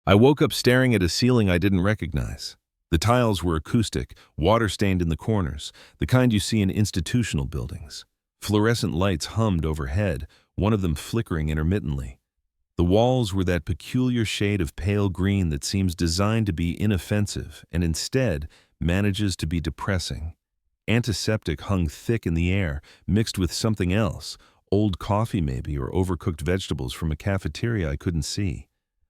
I woke up staring at a ceiling I didn't recognize. The tiles were acoustic, water-stained in the corners, the kind you see in institutional buildings. Fluorescent lights hummed overhead, one of them flickering intermittently. The walls were that peculiar shade of pale green that seems designed to be inoffensive and instead manages to be depressing. Antiseptic hung thick in the air, mixed with something else, old coffee maybe, or overcooked vegetables from a cafeteria I couldn't see.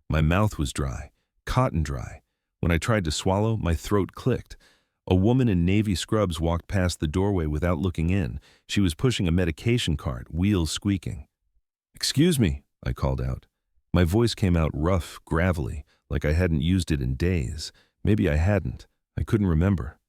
My mouth was dry, cotton dry. When I tried to swallow, my throat clicked. A woman in navy scrubs walked past the doorway without looking in. She was pushing a medication cart, wheels squeaking. "Excuse me," I called out. My voice came out rough, gravelly, like I hadn't used it in days. Maybe I hadn't. I couldn't remember.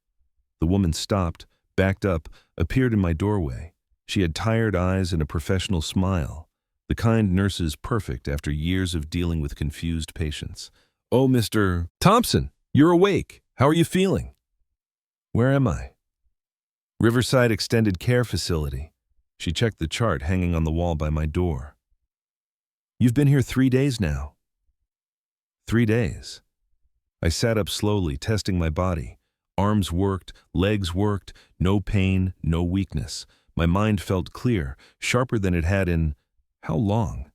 The woman stopped, backed up, appeared in my doorway. She had tired eyes and a professional smile, the kind nurses perfect after years of dealing with confused patients. "Oh, Mr. Thompson, you're awake. How are you feeling?" "Where am I?" "Riverside Extended Care Facility." She checked the chart hanging on the wall by my door. "You've been here 3 days now." 3 days. I sat up slowly, testing my body. Arms worked, legs worked, no pain, no weakness. My mind felt clear, sharper than it had in how long?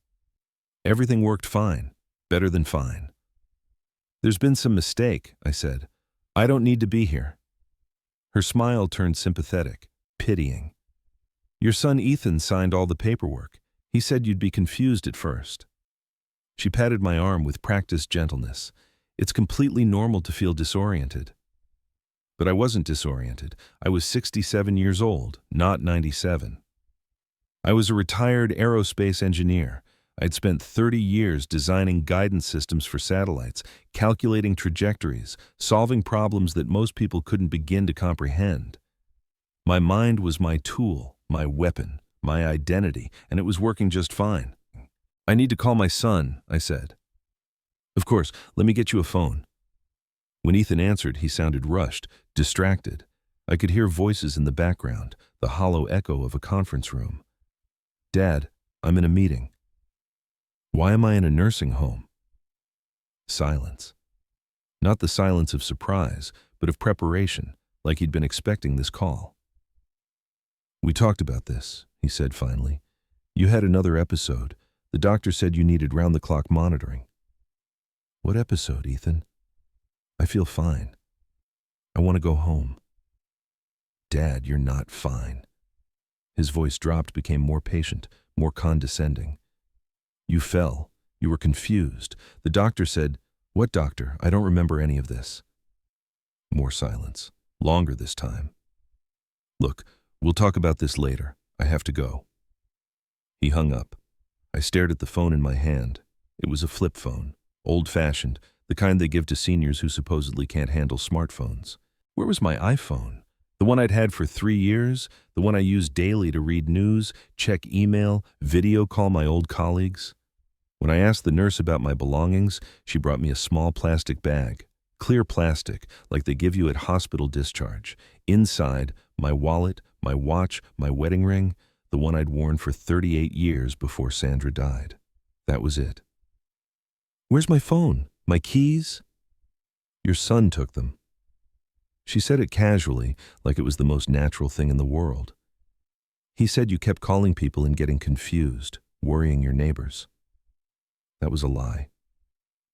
Everything worked fine, better than fine. "There's been some mistake," I said. "I don't need to be here." Her smile turned sympathetic, pitying. "Your son Ethan signed all the paperwork. He said you'd be confused at first." She patted my arm with practiced gentleness. "It's completely normal to feel disoriented." But I wasn't disoriented. I was 67 years old, not 97. I was a retired aerospace engineer. I'd spent 30 years designing guidance systems for satellites, calculating trajectories, solving problems that most people couldn't begin to comprehend. My mind was my tool, my weapon, my identity, and it was working just fine. "I need to call my son," I said. "Of course, let me get you a phone." When Ethan answered, he sounded rushed, distracted. I could hear voices in the background, the hollow echo of a conference room. "Dad, I'm in a meeting." "Why am I in a nursing home?" Silence. Not the silence of surprise, but of preparation, like he'd been expecting this call. "We talked about this," he said finally. "You had another episode. The doctor said you needed round-the-clock monitoring." "What episode, Ethan?" "I feel fine. I want to go home." "Dad, you're not fine." His voice dropped, became more patient, more condescending. "You fell. You were confused. The doctor said—" "What doctor? I don't remember any of this." More silence. Longer this time. "Look, we'll talk about this later. I have to go." He hung up. I stared at the phone in my hand. It was a flip phone, old-fashioned, the kind they give to seniors who supposedly can't handle smartphones. Where was my iPhone? The one I'd had for 3 years, the one I used daily to read news, check email, video call my old colleagues. When I asked the nurse about my belongings, she brought me a small plastic bag, clear plastic, like they give you at hospital discharge. Inside, my wallet, my watch, my wedding ring, the one I'd worn for 38 years before Sandra died. That was it. "Where's my phone? My keys?" "Your son took them." She said it casually, like it was the most natural thing in the world. "He said you kept calling people and getting confused, worrying your neighbors." That was a lie.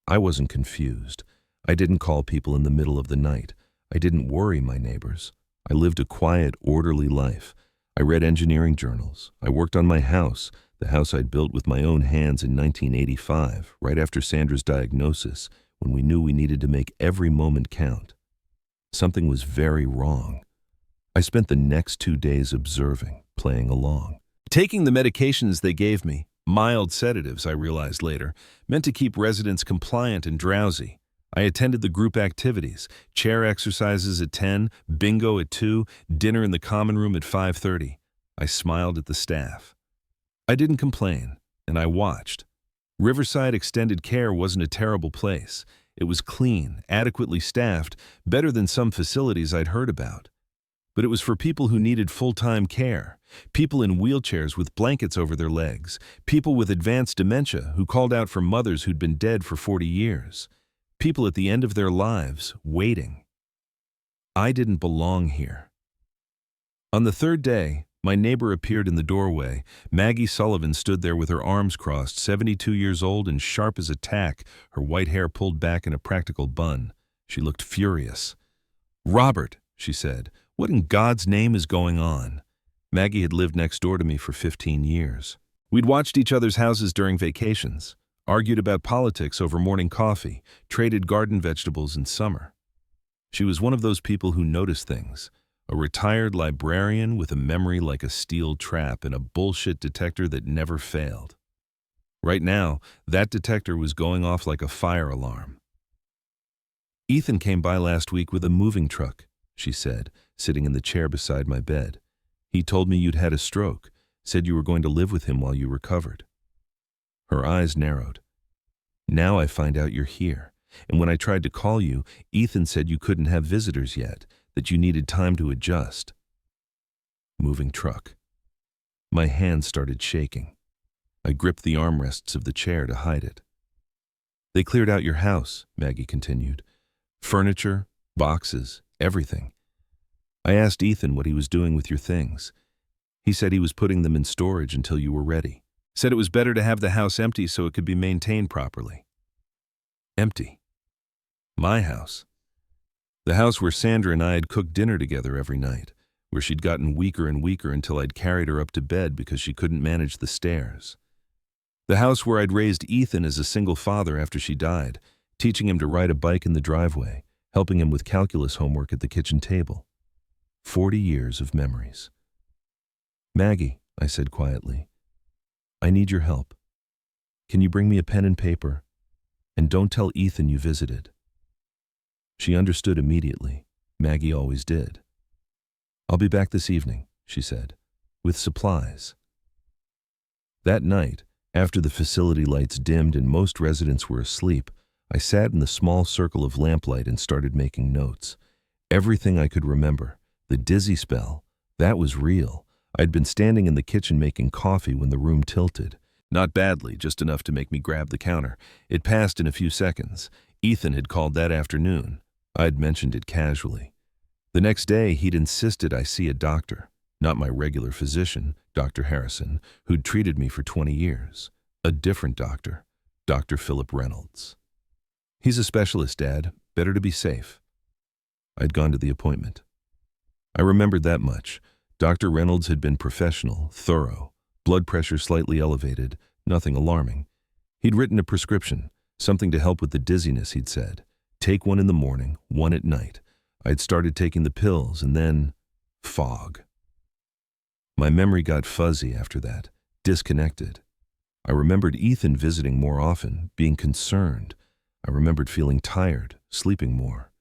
I wasn't confused. I didn't call people in the middle of the night. I didn't worry my neighbors. I lived a quiet, orderly life. I read engineering journals. I worked on my house, the house I'd built with my own hands in 1985, right after Sandra's diagnosis, when we knew we needed to make every moment count. Something was very wrong. I spent the next 2 days observing, playing along. Taking the medications they gave me, mild sedatives, I realized later, meant to keep residents compliant and drowsy. I attended the group activities, chair exercises at 10, bingo at 2, dinner in the common room at 5:30. I smiled at the staff. I didn't complain, and I watched. Riverside Extended Care wasn't a terrible place. It was clean, adequately staffed, better than some facilities I'd heard about. But it was for people who needed full-time care, people in wheelchairs with blankets over their legs, people with advanced dementia who called out for mothers who'd been dead for 40 years. People at the end of their lives, waiting. I didn't belong here. On the third day, my neighbor appeared in the doorway. Maggie Sullivan stood there with her arms crossed, 72 years old and sharp as a tack, her white hair pulled back in a practical bun. She looked furious. "Robert," she said, "what in God's name is going on?" Maggie had lived next door to me for 15 years. We'd watched each other's houses during vacations, argued about politics over morning coffee, traded garden vegetables in summer. She was one of those people who notice things, a retired librarian with a memory like a steel trap and a bullshit detector that never failed. Right now, that detector was going off like a fire alarm. "Ethan came by last week with a moving truck," she said, sitting in the chair beside my bed. "He told me you'd had a stroke, said you were going to live with him while you recovered." Her eyes narrowed. "Now I find out you're here, and when I tried to call you, Ethan said you couldn't have visitors yet, that you needed time to adjust." Moving truck. My hand started shaking. I gripped the armrests of the chair to hide it. "They cleared out your house," Maggie continued. "Furniture, boxes, everything. I asked Ethan what he was doing with your things. He said he was putting them in storage until you were ready. Said it was better to have the house empty so it could be maintained properly." Empty. My house. The house where Sandra and I had cooked dinner together every night, where she'd gotten weaker and weaker until I'd carried her up to bed because she couldn't manage the stairs. The house where I'd raised Ethan as a single father after she died, teaching him to ride a bike in the driveway, helping him with calculus homework at the kitchen table. 40 years of memories. "Maggie," I said quietly, "I need your help. Can you bring me a pen and paper? And don't tell Ethan you visited." She understood immediately. Maggie always did. "I'll be back this evening," she said, "with supplies." That night, after the facility lights dimmed and most residents were asleep, I sat in the small circle of lamplight and started making notes. Everything I could remember. The dizzy spell, that was real. I'd been standing in the kitchen making coffee when the room tilted. Not badly, just enough to make me grab the counter. It passed in a few seconds. Ethan had called that afternoon. I'd mentioned it casually. The next day, he'd insisted I see a doctor. Not my regular physician, Dr. Harrison, who'd treated me for 20 years. A different doctor, Dr. Philip Reynolds. "He's a specialist, Dad. Better to be safe." I'd gone to the appointment. I remembered that much. Dr. Reynolds had been professional, thorough, blood pressure slightly elevated, nothing alarming. He'd written a prescription, something to help with the dizziness, he'd said. Take one in the morning, one at night. I'd started taking the pills, and then fog. My memory got fuzzy after that, disconnected. I remembered Ethan visiting more often, being concerned. I remembered feeling tired, sleeping more.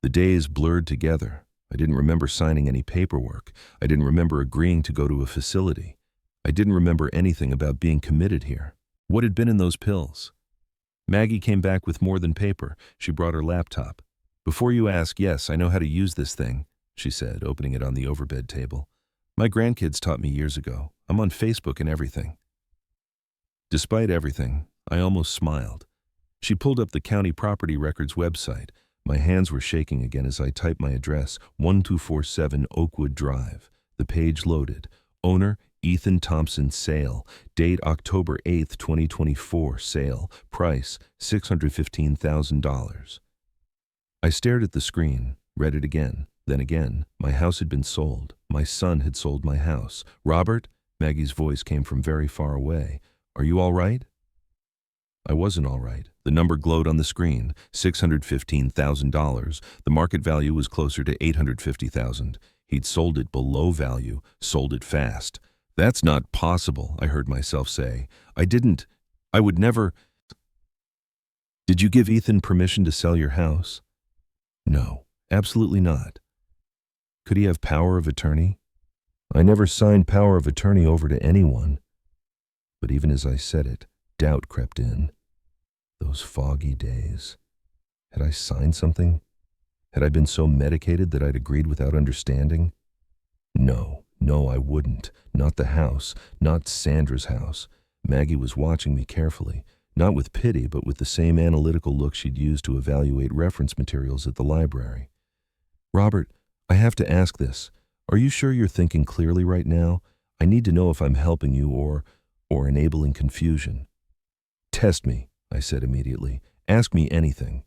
The days blurred together. I didn't remember signing any paperwork. I didn't remember agreeing to go to a facility. I didn't remember anything about being committed here. What had been in those pills? Maggie came back with more than paper. She brought her laptop. "Before you ask, yes, I know how to use this thing," she said, opening it on the overbed table. "My grandkids taught me years ago. I'm on Facebook and everything." Despite everything, I almost smiled. She pulled up the county property records website. My hands were shaking again as I typed my address, 1247 Oakwood Drive. The page loaded. Owner, Ethan Thompson, sale. Date October 8th, 2024, sale. Price, $615,000. I stared at the screen, read it again, then again. My house had been sold. My son had sold my house. "Robert?" Maggie's voice came from very far away. "Are you all right?" I wasn't all right. The number glowed on the screen, $615,000. The market value was closer to $850,000. He'd sold it below value, sold it fast. "That's not possible," I heard myself say. I would never. "Did you give Ethan permission to sell your house?" "No, absolutely not." "Could he have power of attorney?" "I never signed power of attorney over to anyone." But even as I said it, doubt crept in. Those foggy days. Had I signed something? Had I been so medicated that I'd agreed without understanding? No, I wouldn't. Not the house, not Sandra's house. Maggie was watching me carefully. not with pity, but with the same analytical look she'd used to evaluate reference materials at the library. "Robert, I have to ask this. Are you sure you're thinking clearly right now? I need to know if I'm helping you or enabling confusion." "Test me," I said immediately. "Ask me anything."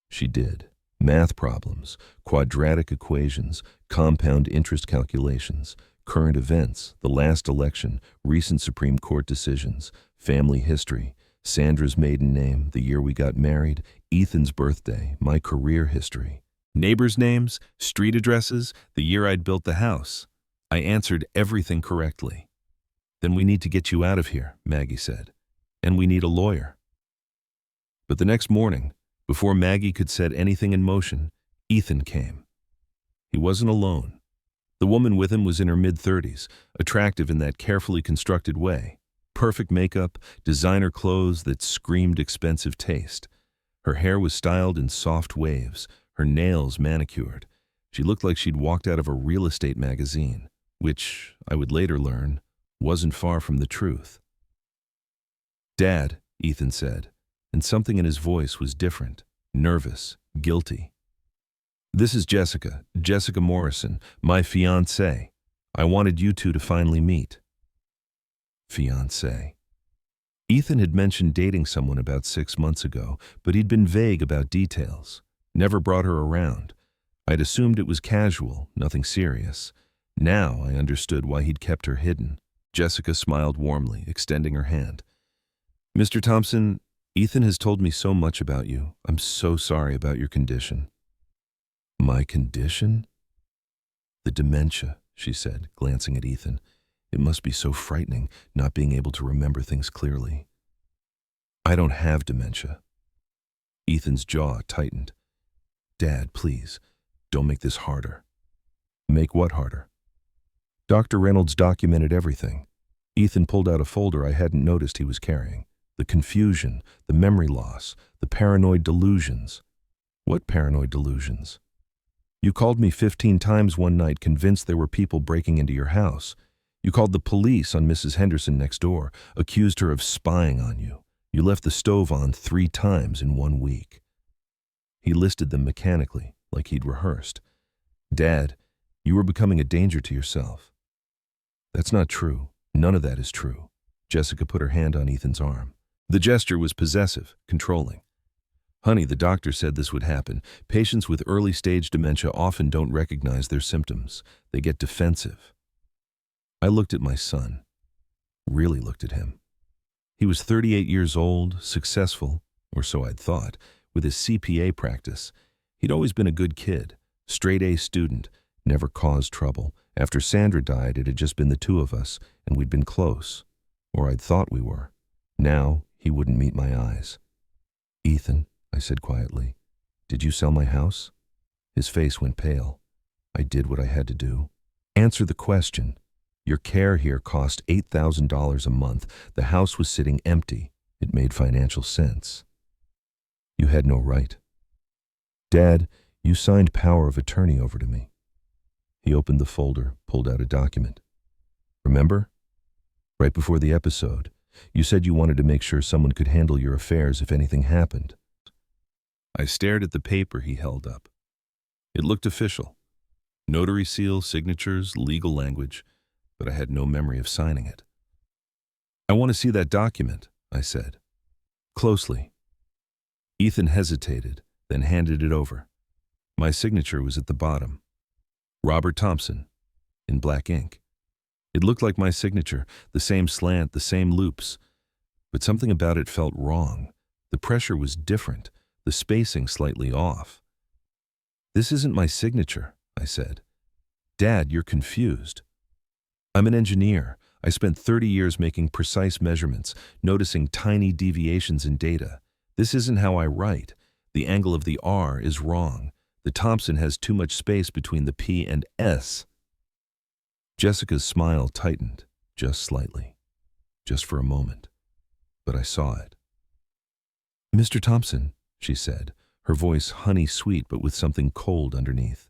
She did. Math problems, quadratic equations, compound interest calculations, current events, the last election, recent Supreme Court decisions, family history, Sandra's maiden name, the year we got married, Ethan's birthday, my career history, neighbors' names, street addresses, the year I'd built the house. I answered everything correctly. "Then we need to get you out of here," Maggie said. "And we need a lawyer." But the next morning, before Maggie could set anything in motion, Ethan came. He wasn't alone. The woman with him was in her mid-30s, attractive in that carefully constructed way. Perfect makeup, designer clothes that screamed expensive taste. Her hair was styled in soft waves, her nails manicured. She looked like she'd walked out of a real estate magazine, which, I would later learn, wasn't far from the truth. "Dad," Ethan said, and something in his voice was different, nervous, guilty. "This is Jessica Morrison, my fiancée. I wanted you two to finally meet." Fiancée. Ethan had mentioned dating someone about 6 months ago, but he'd been vague about details, never brought her around. I'd assumed it was casual, nothing serious. Now I understood why he'd kept her hidden. Jessica smiled warmly, extending her hand. "Mr. Thompson, Ethan has told me so much about you. I'm so sorry about your condition." "My condition?" "The dementia," she said, glancing at Ethan. "It must be so frightening, not being able to remember things clearly." "I don't have dementia." Ethan's jaw tightened. "Dad, please, don't make this harder." "Make what harder?" "Dr. Reynolds documented everything." Ethan pulled out a folder I hadn't noticed he was carrying. The confusion, the memory loss, the paranoid delusions. "What paranoid delusions?" "You called me 15 times one night convinced there were people breaking into your house. You called the police on Mrs. Henderson next door, accused her of spying on you. You left the stove on 3 times in 1 week." He listed them mechanically, like he'd rehearsed. "Dad, you were becoming a danger to yourself." "That's not true. None of that is true." Jessica put her hand on Ethan's arm. The gesture was possessive, controlling. "Honey, the doctor said this would happen. Patients with early-stage dementia often don't recognize their symptoms. They get defensive." I looked at my son. Really looked at him. He was 38 years old, successful, or so I'd thought, with his CPA practice. He'd always been a good kid, straight-A student, never caused trouble. After Sandra died, it had just been the two of us, and we'd been close, or I'd thought we were. Now, he wouldn't meet my eyes. "Ethan," I said quietly, "did you sell my house?" His face went pale. "I did what I had to do." "Answer the question. Your care here cost $8,000 a month. The house was sitting empty. It made financial sense." "You had no right." "Dad, you signed power of attorney over to me." He opened the folder, pulled out a document. "Remember? Right before the episode, you said you wanted to make sure someone could handle your affairs if anything happened." I stared at the paper he held up. It looked official. Notary seal, signatures, legal language, but I had no memory of signing it. "I want to see that document," I said. "Closely." Ethan hesitated, then handed it over. My signature was at the bottom. Robert Thompson, in black ink. It looked like my signature, the same slant, the same loops. But something about it felt wrong. The pressure was different, the spacing slightly off. "This isn't my signature," I said. "Dad, you're confused. I'm an engineer. I spent 30 years making precise measurements, noticing tiny deviations in data. This isn't how I write. The angle of the R is wrong. The Thompson has too much space between the P and S." Jessica's smile tightened, just slightly, just for a moment, but I saw it. "Mr. Thompson," she said, her voice honey-sweet but with something cold underneath.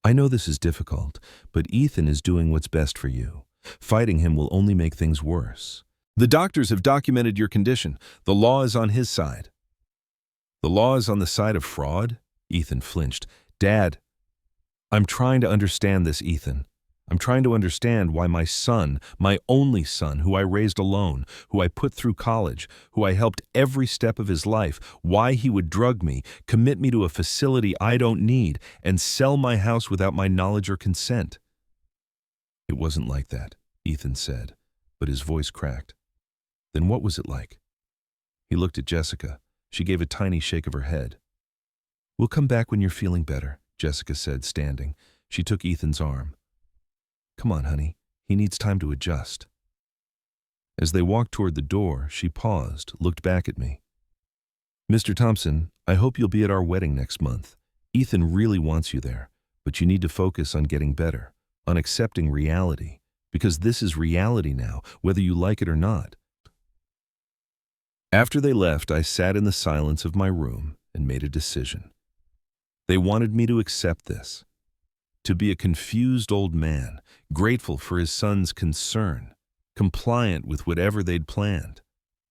"I know this is difficult, but Ethan is doing what's best for you. Fighting him will only make things worse. The doctors have documented your condition. The law is on his side. The law is on the side of fraud? Ethan flinched. Dad, I'm trying to understand this, Ethan. I'm trying to understand why my son, my only son, who I raised alone, who I put through college, who I helped every step of his life, why he would drug me, commit me to a facility I don't need, and sell my house without my knowledge or consent. It wasn't like that, Ethan said, but his voice cracked. Then what was it like? He looked at Jessica. She gave a tiny shake of her head. We'll come back when you're feeling better, Jessica said, standing. She took Ethan's arm. Come on, honey. He needs time to adjust. As they walked toward the door, she paused, looked back at me. Mr. Thompson, I hope you'll be at our wedding next month. Ethan really wants you there, but you need to focus on getting better, on accepting reality, because this is reality now, whether you like it or not. After they left, I sat in the silence of my room and made a decision. They wanted me to accept this, to be a confused old man, grateful for his son's concern, compliant with whatever they'd planned.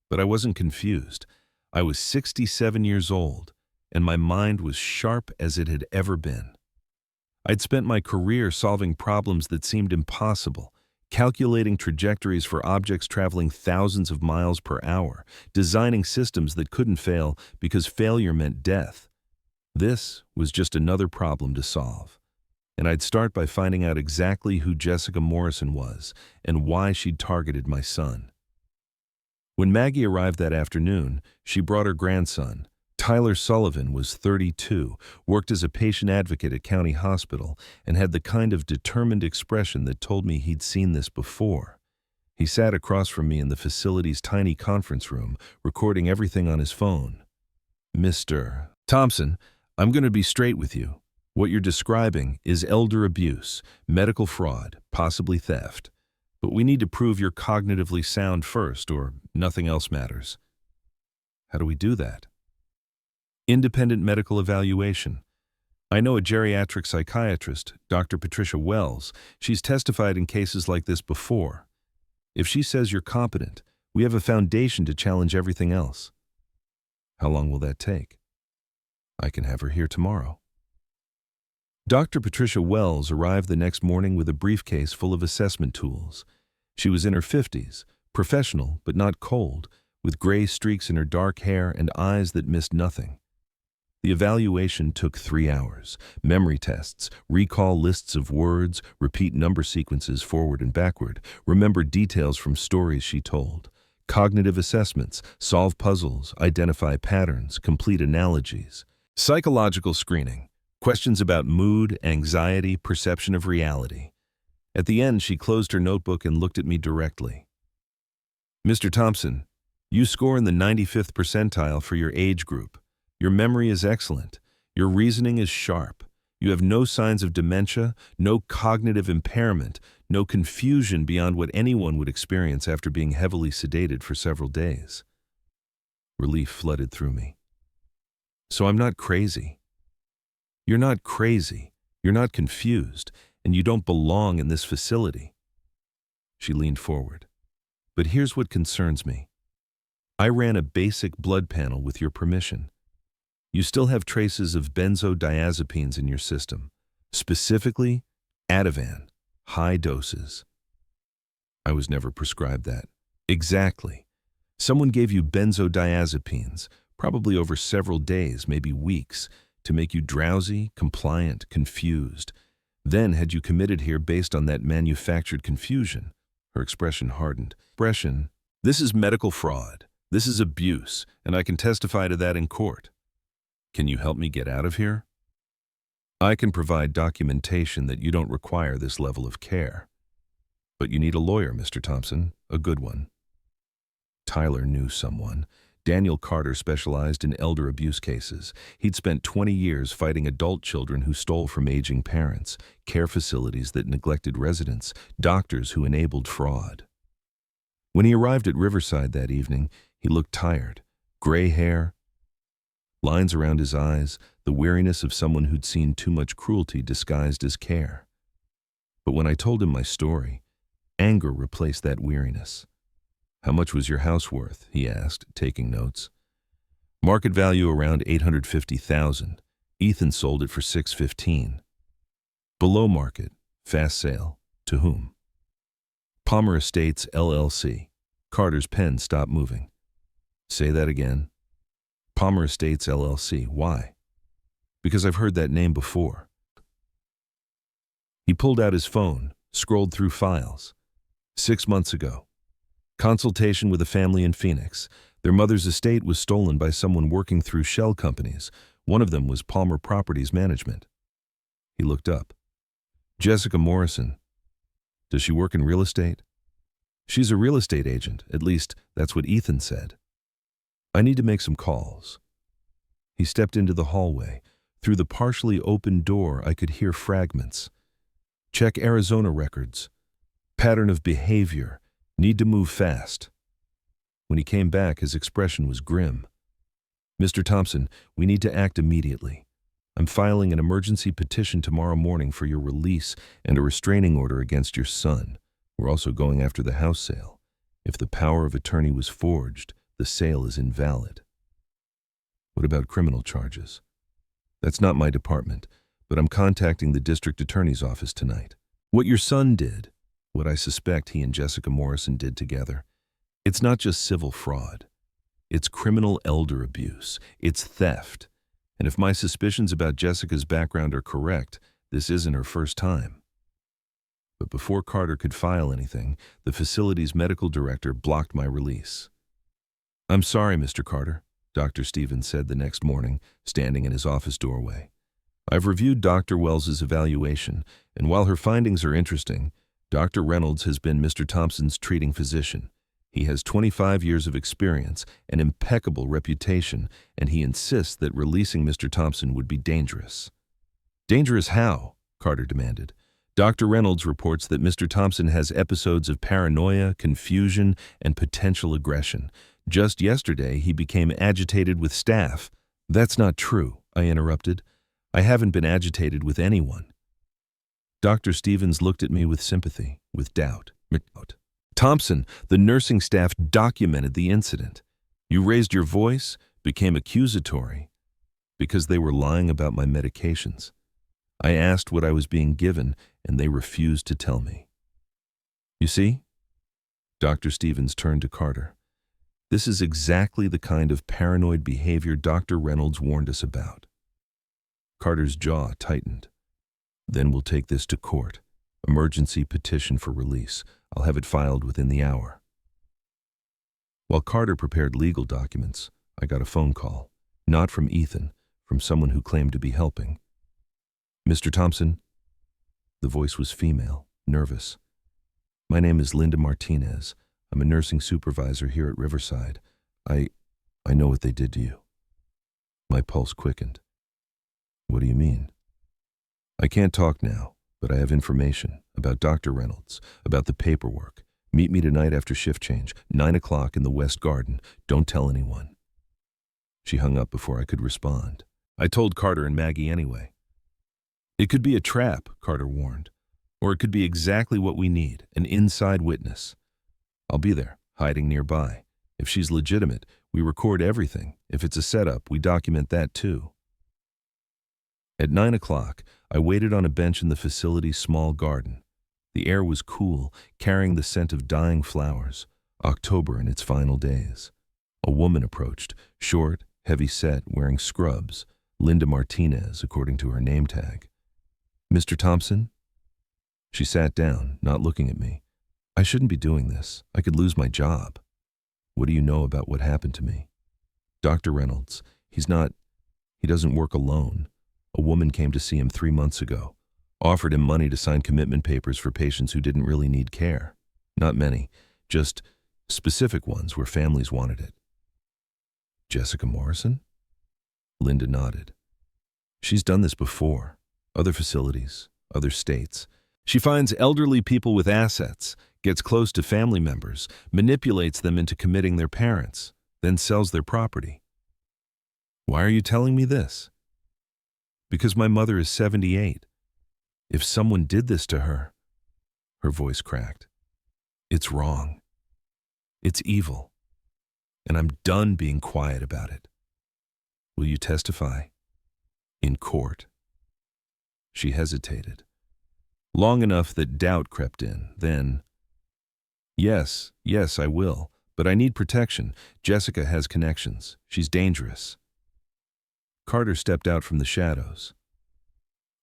But I wasn't confused. I was 67 years old, and my mind was sharp as it had ever been. I'd spent my career solving problems that seemed impossible, calculating trajectories for objects traveling thousands of miles per hour, designing systems that couldn't fail because failure meant death. This was just another problem to solve. And I'd start by finding out exactly who Jessica Morrison was and why she'd targeted my son. When Maggie arrived that afternoon, she brought her grandson. Tyler Sullivan was 32, worked as a patient advocate at County Hospital, and had the kind of determined expression that told me he'd seen this before. He sat across from me in the facility's tiny conference room, recording everything on his phone. Mr. Thompson, I'm going to be straight with you. What you're describing is elder abuse, medical fraud, possibly theft. But we need to prove you're cognitively sound first, or nothing else matters. How do we do that? Independent medical evaluation. I know a geriatric psychiatrist, Dr. Patricia Wells. She's testified in cases like this before. If she says you're competent, we have a foundation to challenge everything else. How long will that take? I can have her here tomorrow. Dr. Patricia Wells arrived the next morning with a briefcase full of assessment tools. She was in her 50s, professional but not cold, with gray streaks in her dark hair and eyes that missed nothing. The evaluation took 3 hours. Memory tests, recall lists of words, repeat number sequences forward and backward, remember details from stories she told. Cognitive assessments, solve puzzles, identify patterns, complete analogies. Psychological screening, questions about mood, anxiety, perception of reality. At the end, she closed her notebook and looked at me directly. Mr. Thompson, you score in the 95th percentile for your age group. Your memory is excellent. Your reasoning is sharp. You have no signs of dementia, no cognitive impairment, no confusion beyond what anyone would experience after being heavily sedated for several days. Relief flooded through me. So I'm not crazy. You're not crazy. You're not confused, and you don't belong in this facility. She leaned forward. But here's what concerns me. I ran a basic blood panel with your permission. You still have traces of benzodiazepines in your system, specifically Ativan, high doses. I was never prescribed that. Exactly. Someone gave you benzodiazepines, probably over several days, maybe weeks, to make you drowsy, compliant, confused. Then had you committed here based on that manufactured confusion? Her expression hardened. This is medical fraud. This is abuse, and I can testify to that in court. Can you help me get out of here? I can provide documentation that you don't require this level of care. But you need a lawyer, Mr. Thompson, a good one. Tyler knew someone. Daniel Carter specialized in elder abuse cases. He'd spent 20 years fighting adult children who stole from aging parents, care facilities that neglected residents, doctors who enabled fraud. When he arrived at Riverside that evening, he looked tired, gray hair, lines around his eyes, the weariness of someone who'd seen too much cruelty disguised as care. But when I told him my story, anger replaced that weariness. How much was your house worth? He asked, taking notes. Market value around $850,000. Ethan sold it for $615,000. Below market, fast sale. To whom? Palmer Estates, LLC. Carter's pen stopped moving. Say that again. Palmer Estates, LLC. Why? Because I've heard that name before. He pulled out his phone, scrolled through files. 6 months ago. Consultation with a family in Phoenix. Their mother's estate was stolen by someone working through shell companies. One of them was Palmer Properties Management. He looked up. Jessica Morrison. Does she work in real estate? She's a real estate agent, at least that's what Ethan said. I need to make some calls. He stepped into the hallway. Through the partially open door, I could hear fragments. Check Arizona records. Pattern of behavior. Need to move fast. When he came back, his expression was grim. Mr. Thompson, we need to act immediately. I'm filing an emergency petition tomorrow morning for your release and a restraining order against your son. We're also going after the house sale. If the power of attorney was forged, the sale is invalid. What about criminal charges? That's not my department, but I'm contacting the district attorney's office tonight. What your son did, what I suspect he and Jessica Morrison did together, it's not just civil fraud. It's criminal elder abuse. It's theft. And if my suspicions about Jessica's background are correct, this isn't her first time. But before Carter could file anything, the facility's medical director blocked my release. I'm sorry, Mr. Carter, Dr. Stevens said the next morning, standing in his office doorway. I've reviewed Dr. Wells's evaluation, and while her findings are interesting, Dr. Reynolds has been Mr. Thompson's treating physician. He has 25 years of experience, an impeccable reputation, and he insists that releasing Mr. Thompson would be dangerous. Dangerous how? Carter demanded. Dr. Reynolds reports that Mr. Thompson has episodes of paranoia, confusion, and potential aggression. Just yesterday, he became agitated with staff. That's not true, I interrupted. I haven't been agitated with anyone. Dr. Stevens looked at me with sympathy, with doubt. Thompson, the nursing staff documented the incident. You raised your voice, became accusatory, because they were lying about my medications. I asked what I was being given, and they refused to tell me. You see? Dr. Stevens turned to Carter. This is exactly the kind of paranoid behavior Dr. Reynolds warned us about. Carter's jaw tightened. Then we'll take this to court. Emergency petition for release. I'll have it filed within the hour. While Carter prepared legal documents, I got a phone call. Not from Ethan, from someone who claimed to be helping. Mr. Thompson? The voice was female, nervous. My name is Linda Martinez. I'm a nursing supervisor here at Riverside. I know what they did to you. My pulse quickened. What do you mean? I can't talk now, but I have information about Dr. Reynolds, about the paperwork. Meet me tonight after shift change, 9 o'clock in the West Garden. Don't tell anyone. She hung up before I could respond. I told Carter and Maggie anyway. It could be a trap, Carter warned. Or it could be exactly what we need, an inside witness. I'll be there, hiding nearby. If she's legitimate, we record everything. If it's a setup, we document that too. At 9 o'clock, I waited on a bench in the facility's small garden. The air was cool, carrying the scent of dying flowers, October in its final days. A woman approached, short, heavy-set, wearing scrubs, Linda Martinez, according to her name tag. Mr. Thompson? She sat down, not looking at me. I shouldn't be doing this. I could lose my job. What do you know about what happened to me? Dr. Reynolds, he doesn't work alone. A woman came to see him 3 months ago, offered him money to sign commitment papers for patients who didn't really need care. Not many, just specific ones where families wanted it. Jessica Morrison? Linda nodded. She's done this before. Other facilities, other states. She finds elderly people with assets, gets close to family members, manipulates them into committing their parents, then sells their property. Why are you telling me this? Because my mother is 78. If someone did this to her, her voice cracked. It's wrong. It's evil, and I'm done being quiet about it. Will you testify? In court. She hesitated. Long enough that doubt crept in. Then, yes, I will. But I need protection. Jessica has connections. She's dangerous. Carter stepped out from the shadows.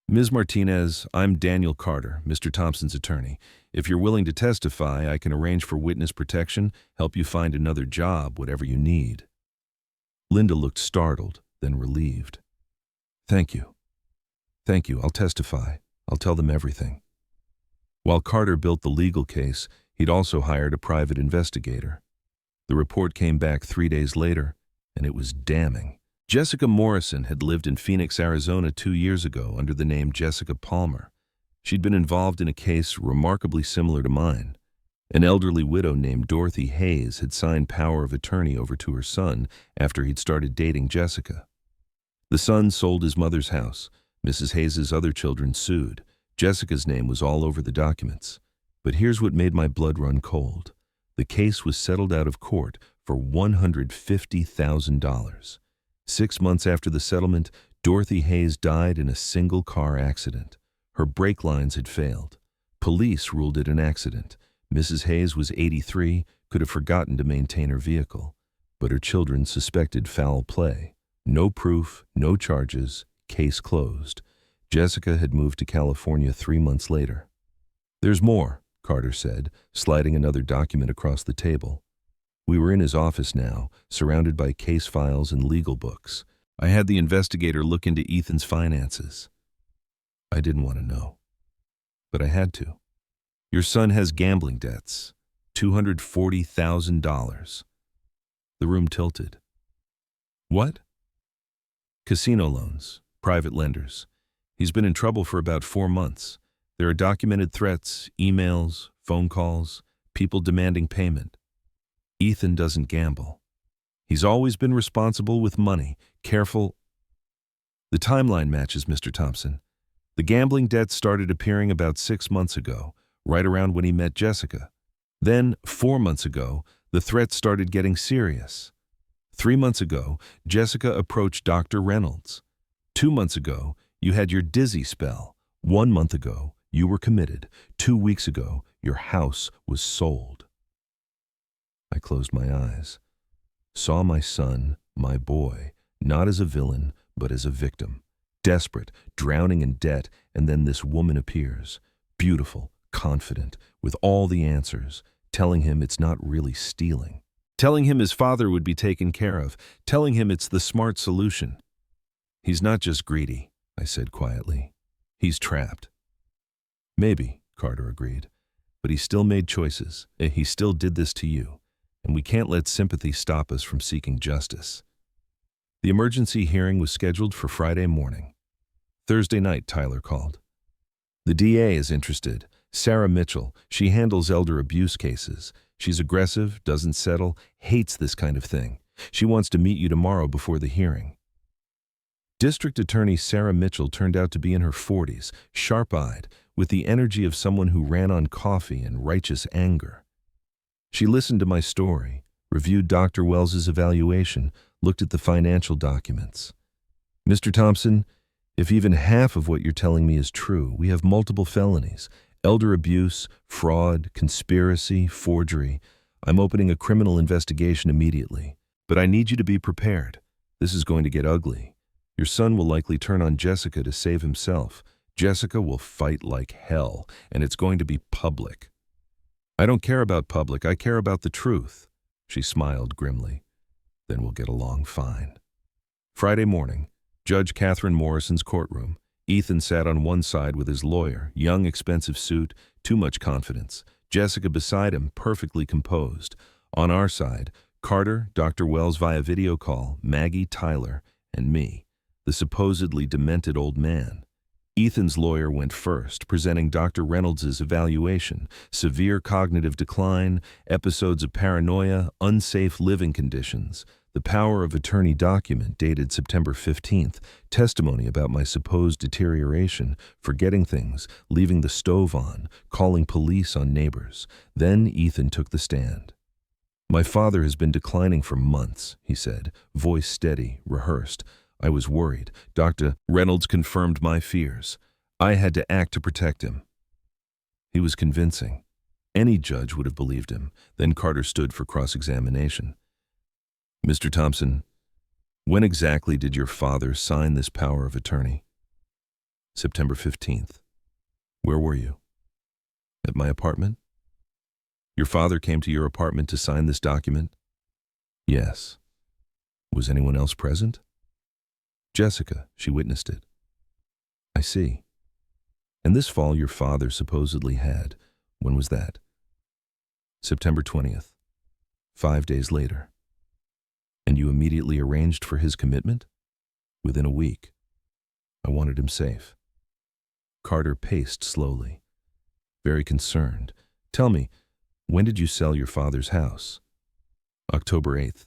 Ms. Martinez, I'm Daniel Carter, Mr. Thompson's attorney. If you're willing to testify, I can arrange for witness protection, help you find another job, whatever you need. Linda looked startled, then relieved. Thank you. I'll testify. I'll tell them everything. While Carter built the legal case, he'd also hired a private investigator. The report came back 3 days later, and it was damning. Jessica Morrison had lived in Phoenix, Arizona 2 years ago under the name Jessica Palmer. She'd been involved in a case remarkably similar to mine. An elderly widow named Dorothy Hayes had signed power of attorney over to her son after he'd started dating Jessica. The son sold his mother's house. Mrs. Hayes's other children sued. Jessica's name was all over the documents. But here's what made my blood run cold. The case was settled out of court for $150,000. 6 months after the settlement, Dorothy Hayes died in a single-car accident. Her brake lines had failed. Police ruled it an accident. Mrs. Hayes was 83, could have forgotten to maintain her vehicle. But her children suspected foul play. No proof, no charges, case closed. Jessica had moved to California 3 months later. There's more, Carter said, sliding another document across the table. We were in his office now, surrounded by case files and legal books. I had the investigator look into Ethan's finances. I didn't want to know, but I had to. Your son has gambling debts, $240,000. The room tilted. What? Casino loans, private lenders. He's been in trouble for about 4 months. There are documented threats, emails, phone calls, people demanding payment. Ethan doesn't gamble. He's always been responsible with money, careful. The timeline matches, Mr. Thompson. The gambling debts started appearing about 6 months ago, right around when he met Jessica. Then, 4 months ago, the threats started getting serious. 3 months ago, Jessica approached Dr. Reynolds. 2 months ago, you had your dizzy spell. 1 month ago, you were committed. 2 weeks ago, your house was sold. I closed my eyes, saw my son, my boy, not as a villain, but as a victim. Desperate, drowning in debt, and then this woman appears, beautiful, confident, with all the answers, telling him it's not really stealing. Telling him his father would be taken care of, telling him it's the smart solution. He's not just greedy, I said quietly. He's trapped. Maybe, Carter agreed, but he still made choices. He still did this to you. And we can't let sympathy stop us from seeking justice. The emergency hearing was scheduled for Friday morning. Thursday night, Tyler called. The DA is interested. Sarah Mitchell. She handles elder abuse cases. She's aggressive, doesn't settle, hates this kind of thing. She wants to meet you tomorrow before the hearing. District Attorney Sarah Mitchell turned out to be in her 40s, sharp-eyed, with the energy of someone who ran on coffee and righteous anger. She listened to my story, reviewed Dr. Wells's evaluation, looked at the financial documents. Mr. Thompson, if even half of what you're telling me is true, we have multiple felonies, elder abuse, fraud, conspiracy, forgery. I'm opening a criminal investigation immediately. But I need you to be prepared. This is going to get ugly. Your son will likely turn on Jessica to save himself. Jessica will fight like hell, and it's going to be public. I don't care about public, I care about the truth. She smiled grimly. Then we'll get along fine. Friday morning, Judge Catherine Morrison's courtroom. Ethan sat on one side with his lawyer, young, expensive suit, too much confidence. Jessica beside him, perfectly composed. On our side, Carter, Dr. Wells via video call, Maggie, Tyler, and me, the supposedly demented old man. Ethan's lawyer went first, presenting Dr. Reynolds' evaluation, severe cognitive decline, episodes of paranoia, unsafe living conditions, the power of attorney document dated September 15th, testimony about my supposed deterioration, forgetting things, leaving the stove on, calling police on neighbors. Then Ethan took the stand. My father has been declining for months, he said, voice steady, rehearsed. I was worried. Dr. Reynolds confirmed my fears. I had to act to protect him. He was convincing. Any judge would have believed him. Then Carter stood for cross-examination. Mr. Thompson, when exactly did your father sign this power of attorney? September 15th. Where were you? At my apartment? Your father came to your apartment to sign this document? Yes. Was anyone else present? Jessica, she witnessed it. I see. And this fall your father supposedly had. When was that? September 20th. 5 days later. And you immediately arranged for his commitment? Within a week. I wanted him safe. Carter paced slowly, very concerned. Tell me, when did you sell your father's house? October 8th.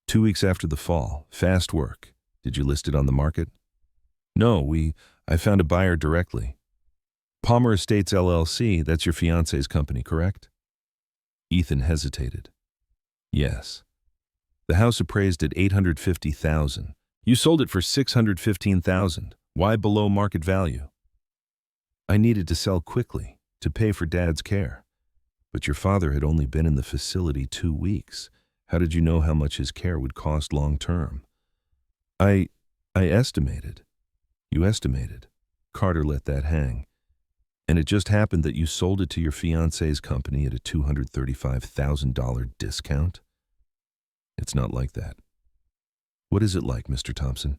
2 weeks after the fall. Fast work. Did you list it on the market? No, I found a buyer directly. Palmer Estates LLC, that's your fiancé's company, correct? Ethan hesitated. Yes. The house appraised at $850,000. You sold it for $615,000. Why below market value? I needed to sell quickly, to pay for Dad's care. But your father had only been in the facility 2 weeks. How did you know how much his care would cost long term? I estimated. You estimated. Carter let that hang. And it just happened that you sold it to your fiancé's company at a $235,000 discount? It's not like that. What is it like, Mr. Thompson?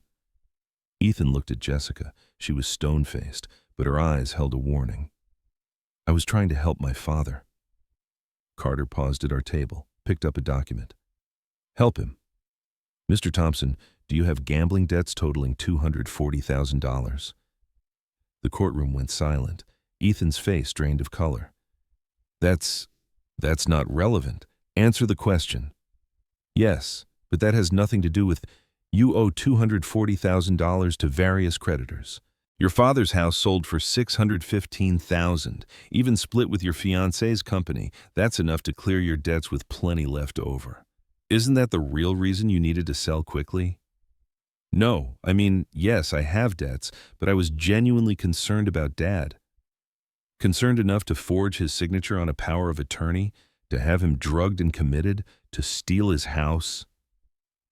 Ethan looked at Jessica. She was stone-faced, but her eyes held a warning. I was trying to help my father. Carter paused at our table, picked up a document. Help him. Mr. Thompson, do you have gambling debts totaling $240,000? The courtroom went silent. Ethan's face drained of color. That's not relevant. Answer the question. Yes, but that has nothing to do with you owe $240,000 to various creditors. Your father's house sold for $615,000. Even split with your fiancé's company, that's enough to clear your debts with plenty left over. Isn't that the real reason you needed to sell quickly? No, yes, I have debts, but I was genuinely concerned about Dad. Concerned enough to forge his signature on a power of attorney, to have him drugged and committed, to steal his house.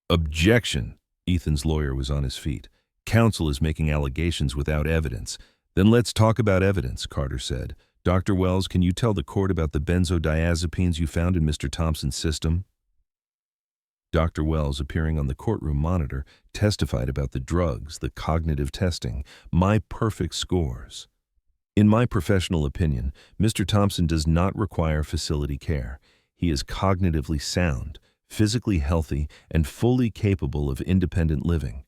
Objection! Ethan's lawyer was on his feet. Counsel is making allegations without evidence. Then let's talk about evidence, Carter said. Dr. Wells, can you tell the court about the benzodiazepines you found in Mr. Thompson's system? Dr. Wells, appearing on the courtroom monitor, testified about the drugs, the cognitive testing, my perfect scores. In my professional opinion, Mr. Thompson does not require facility care. He is cognitively sound, physically healthy, and fully capable of independent living.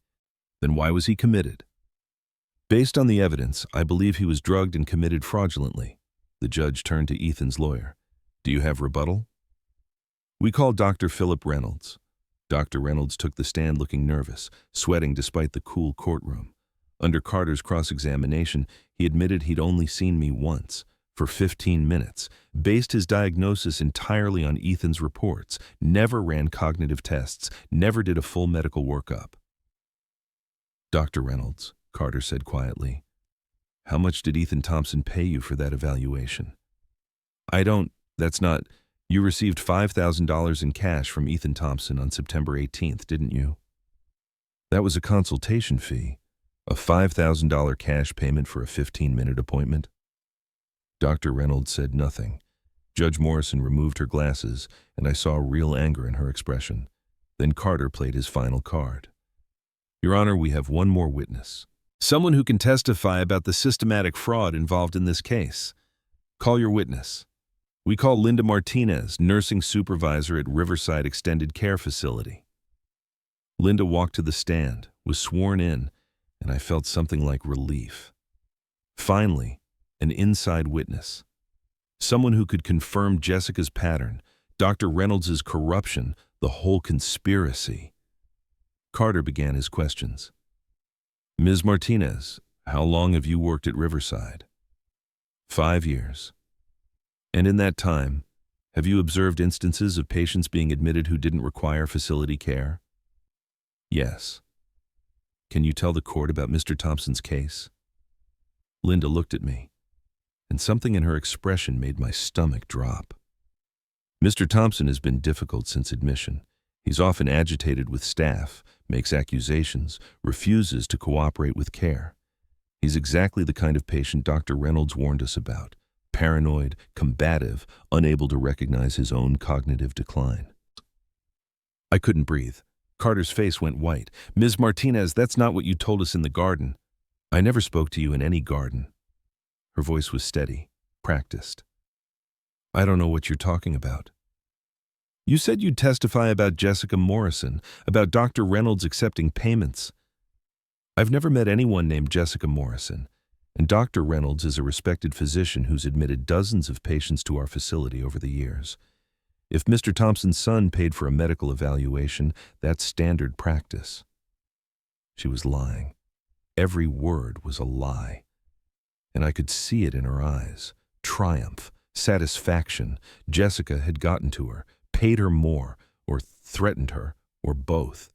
Then why was he committed? Based on the evidence, I believe he was drugged and committed fraudulently. The judge turned to Ethan's lawyer. Do you have rebuttal? We called Dr. Philip Reynolds. Dr. Reynolds took the stand looking nervous, sweating despite the cool courtroom. Under Carter's cross-examination, he admitted he'd only seen me once, for 15 minutes, based his diagnosis entirely on Ethan's reports, never ran cognitive tests, never did a full medical workup. Dr. Reynolds, Carter said quietly, how much did Ethan Thompson pay you for that evaluation? You received $5,000 in cash from Ethan Thompson on September 18th, didn't you? That was a consultation fee, a $5,000 cash payment for a 15-minute appointment. Dr. Reynolds said nothing. Judge Morrison removed her glasses, and I saw real anger in her expression. Then Carter played his final card. Your Honor, we have one more witness. Someone who can testify about the systematic fraud involved in this case. Call your witness. We call Linda Martinez, nursing supervisor at Riverside Extended Care Facility. Linda walked to the stand, was sworn in, and I felt something like relief. Finally, an inside witness. Someone who could confirm Jessica's pattern, Dr. Reynolds' corruption, the whole conspiracy. Carter began his questions. Ms. Martinez, how long have you worked at Riverside? 5 years. And in that time, Have you observed instances of patients being admitted who didn't require facility care? Yes. Can you tell the court about Mr. Thompson's case? Linda looked at me, and something in her expression made my stomach drop. Mr. Thompson has been difficult since admission. He's often agitated with staff, makes accusations, refuses to cooperate with care. He's exactly the kind of patient Dr. Reynolds warned us about. Paranoid, combative, unable to recognize his own cognitive decline. I couldn't breathe. Carter's face went white. Ms. Martinez, that's not what you told us in the garden. I never spoke to you in any garden. Her voice was steady, practiced. I don't know what you're talking about. You said you'd testify about Jessica Morrison, about Dr. Reynolds accepting payments. I've never met anyone named Jessica Morrison, and Dr. Reynolds is a respected physician who's admitted dozens of patients to our facility over the years. If Mr. Thompson's son paid for a medical evaluation, that's standard practice. She was lying. Every word was a lie. And I could see it in her eyes. Triumph, satisfaction. Jessica had gotten to her, paid her more, or threatened her, or both.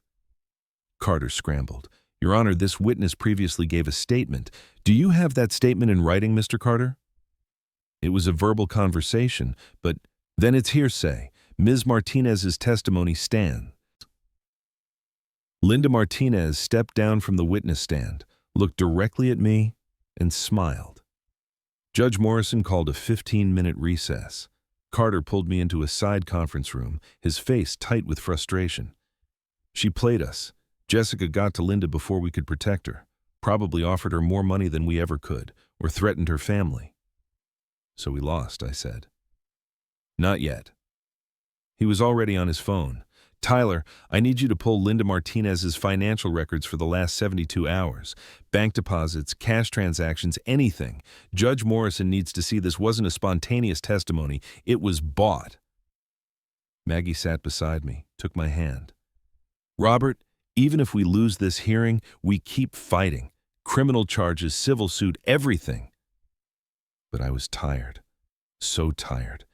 Carter scrambled. Your Honor, this witness previously gave a statement. Do you have that statement in writing, Mr. Carter? It was a verbal conversation, but then it's hearsay. Ms. Martinez's testimony stands. Linda Martinez stepped down from the witness stand, looked directly at me, and smiled. Judge Morrison called a 15-minute recess. Carter pulled me into a side conference room, his face tight with frustration. She played us. Jessica got to Linda before we could protect her, probably offered her more money than we ever could, or threatened her family. So we lost, I said. Not yet. He was already on his phone. Tyler, I need you to pull Linda Martinez's financial records for the last 72 hours. Bank deposits, cash transactions, anything. Judge Morrison needs to see this wasn't a spontaneous testimony. It was bought. Maggie sat beside me, took my hand. Robert, even if we lose this hearing, we keep fighting. Criminal charges, civil suit, everything. But I was tired. So tired.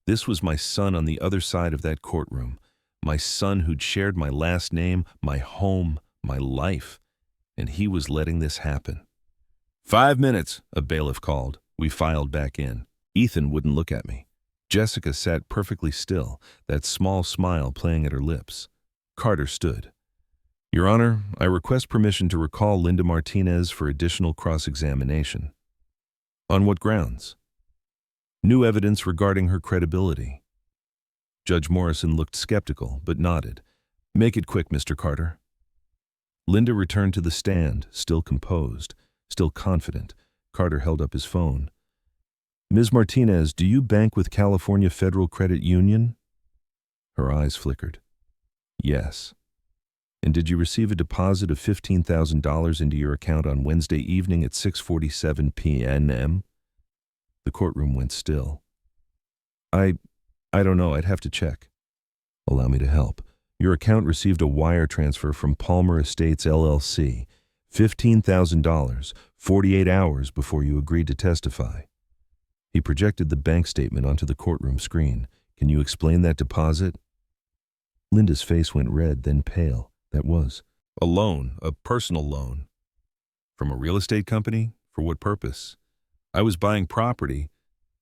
This was my son on the other side of that courtroom. My son who'd shared my last name, my home, my life. And he was letting this happen. 5 minutes, a bailiff called. We filed back in. Ethan wouldn't look at me. Jessica sat perfectly still, that small smile playing at her lips. Carter stood. Your Honor, I request permission to recall Linda Martinez for additional cross-examination. On what grounds? New evidence regarding her credibility. Judge Morrison looked skeptical, but nodded. Make it quick, Mr. Carter. Linda returned to the stand, still composed, still confident. Carter held up his phone. Ms. Martinez, do you bank with California Federal Credit Union? Her eyes flickered. Yes. And did you receive a deposit of $15,000 into your account on Wednesday evening at 6:47 p.m.? The courtroom went still. I don't know, I'd have to check. Allow me to help. Your account received a wire transfer from Palmer Estates, LLC, $15,000, 48 hours before you agreed to testify. He projected the bank statement onto the courtroom screen. Can you explain that deposit? Linda's face went red, then pale. That was a loan, a personal loan. From a real estate company? For what purpose? I was buying property.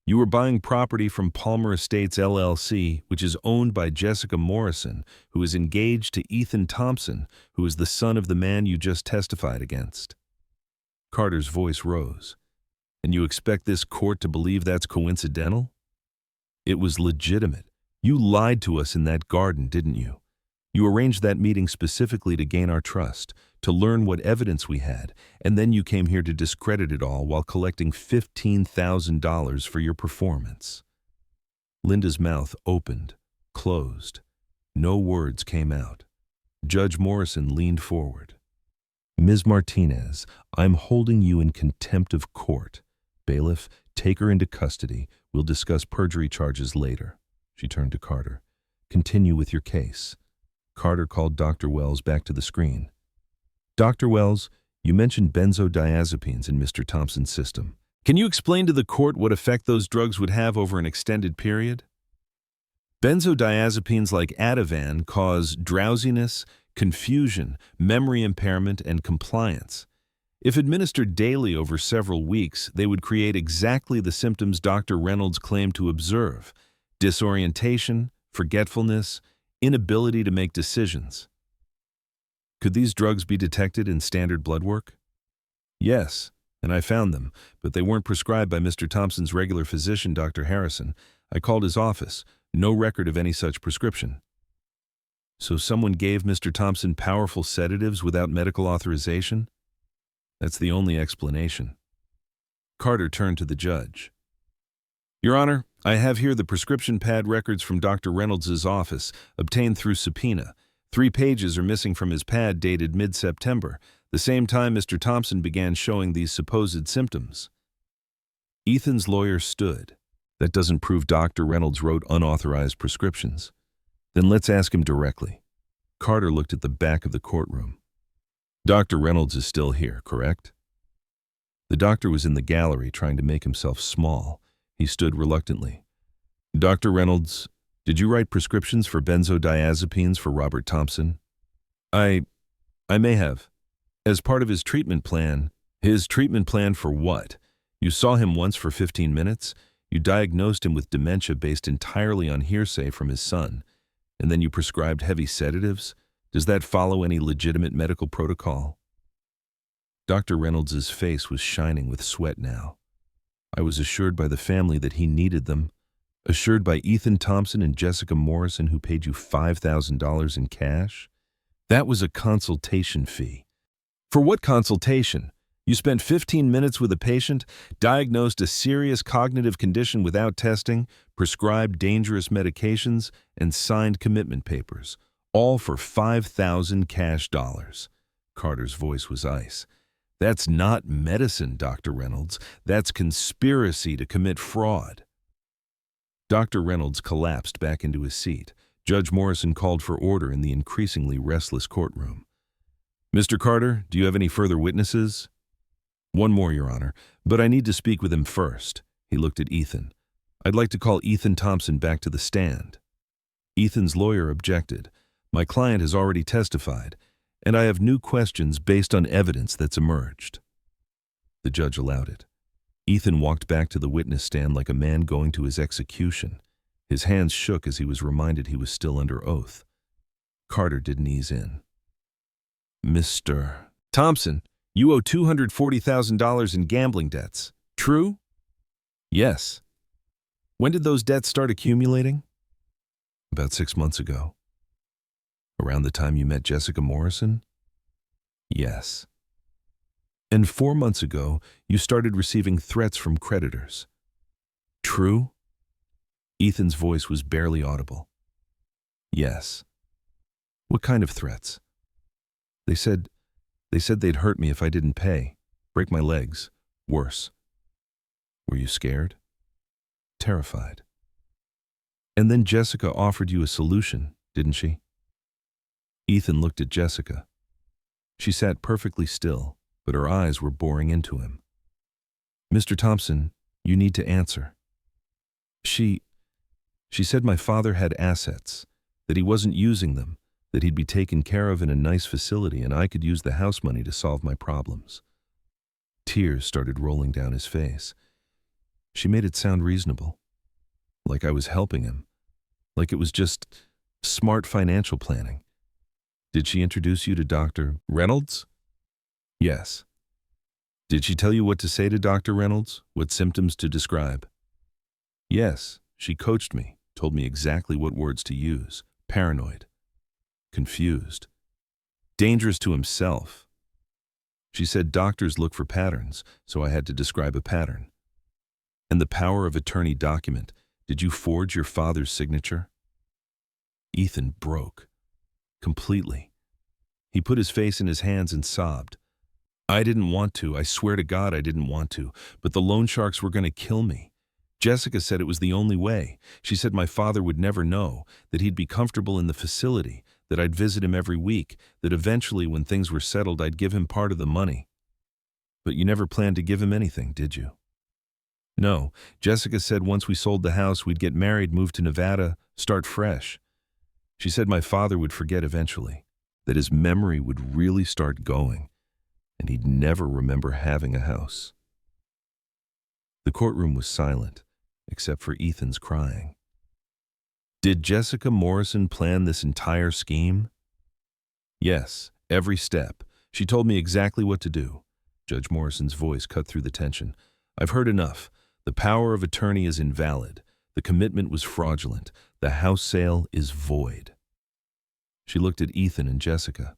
You were buying property from Palmer Estates, LLC, which is owned by Jessica Morrison, who is engaged to Ethan Thompson, who is the son of the man you just testified against. Carter's voice rose. And you expect this court to believe that's coincidental? It was legitimate. You lied to us in that garden, didn't you? You arranged that meeting specifically to gain our trust, to learn what evidence we had, and then you came here to discredit it all while collecting $15,000 for your performance. Linda's mouth opened, closed. No words came out. Judge Morrison leaned forward. Ms. Martinez, I'm holding you in contempt of court. Bailiff, take her into custody. We'll discuss perjury charges later. She turned to Carter. Continue with your case. Carter called Dr. Wells back to the screen. Dr. Wells, you mentioned benzodiazepines in Mr. Thompson's system. Can you explain to the court what effect those drugs would have over an extended period? Benzodiazepines like Ativan cause drowsiness, confusion, memory impairment, and compliance. If administered daily over several weeks, they would create exactly the symptoms Dr. Reynolds claimed to observe: disorientation, forgetfulness, inability to make decisions. Could these drugs be detected in standard blood work? Yes, and I found them, but they weren't prescribed by Mr. Thompson's regular physician, Dr. Harrison. I called his office. No record of any such prescription. So someone gave Mr. Thompson powerful sedatives without medical authorization? That's the only explanation. Carter turned to the judge. Your Honor, I have here the prescription pad records from Dr. Reynolds' office, obtained through subpoena. 3 pages are missing from his pad dated mid-September, the same time Mr. Thompson began showing these supposed symptoms. Ethan's lawyer stood. That doesn't prove Dr. Reynolds wrote unauthorized prescriptions. Then let's ask him directly. Carter looked at the back of the courtroom. Dr. Reynolds is still here, correct? The doctor was in the gallery trying to make himself small. He stood reluctantly. Dr. Reynolds, did you write prescriptions for benzodiazepines for Robert Thompson? I may have. As part of his treatment plan. His treatment plan for what? You saw him once for 15 minutes? You diagnosed him with dementia based entirely on hearsay from his son, and then you prescribed heavy sedatives? Does that follow any legitimate medical protocol? Dr. Reynolds' face was shining with sweat now. I was assured by the family that he needed them, assured by Ethan Thompson and Jessica Morrison, who paid you $5,000 in cash. That was a consultation fee. For what consultation? You spent 15 minutes with a patient, diagnosed a serious cognitive condition without testing, prescribed dangerous medications, and signed commitment papers, all for $5,000 cash dollars. Carter's voice was ice. That's not medicine, Dr. Reynolds. That's conspiracy to commit fraud. Dr. Reynolds collapsed back into his seat. Judge Morrison called for order in the increasingly restless courtroom. Mr. Carter, do you have any further witnesses? One more, Your Honor, but I need to speak with him first. He looked at Ethan. I'd like to call Ethan Thompson back to the stand. Ethan's lawyer objected. My client has already testified, and I have new questions based on evidence that's emerged. The judge allowed it. Ethan walked back to the witness stand like a man going to his execution. His hands shook as he was reminded he was still under oath. Carter didn't ease in. Mr. Thompson, you owe $240,000 in gambling debts. True? Yes. When did those debts start accumulating? About 6 months ago. Around the time you met Jessica Morrison? Yes. And 4 months ago, you started receiving threats from creditors. True? Ethan's voice was barely audible. Yes. What kind of threats? They said they'd hurt me if I didn't pay, break my legs, worse. Were you scared? Terrified. And then Jessica offered you a solution, didn't she? Ethan looked at Jessica. She sat perfectly still, but her eyes were boring into him. Mr. Thompson, you need to answer. She said my father had assets, that he wasn't using them, that he'd be taken care of in a nice facility and I could use the house money to solve my problems. Tears started rolling down his face. She made it sound reasonable, like I was helping him, like it was just smart financial planning. Did she introduce you to Dr. Reynolds? Yes. Did she tell you what to say to Dr. Reynolds, what symptoms to describe? Yes, she coached me, told me exactly what words to use. Paranoid. Confused. Dangerous to himself. She said doctors look for patterns, so I had to describe a pattern. And the power of attorney document. Did you forge your father's signature? Ethan broke. Completely. He put his face in his hands and sobbed. I didn't want to. I swear to God I didn't want to. But the loan sharks were going to kill me. Jessica said it was the only way. She said my father would never know, that he'd be comfortable in the facility, that I'd visit him every week, that eventually when things were settled I'd give him part of the money. But you never planned to give him anything, did you? No, Jessica said once we sold the house, we'd get married, move to Nevada, start fresh. She said my father would forget eventually, that his memory would really start going, and he'd never remember having a house. The courtroom was silent, except for Ethan's crying. Did Jessica Morrison plan this entire scheme? Yes, every step. She told me exactly what to do. Judge Morrison's voice cut through the tension. I've heard enough. The power of attorney is invalid. The commitment was fraudulent. The house sale is void. She looked at Ethan and Jessica.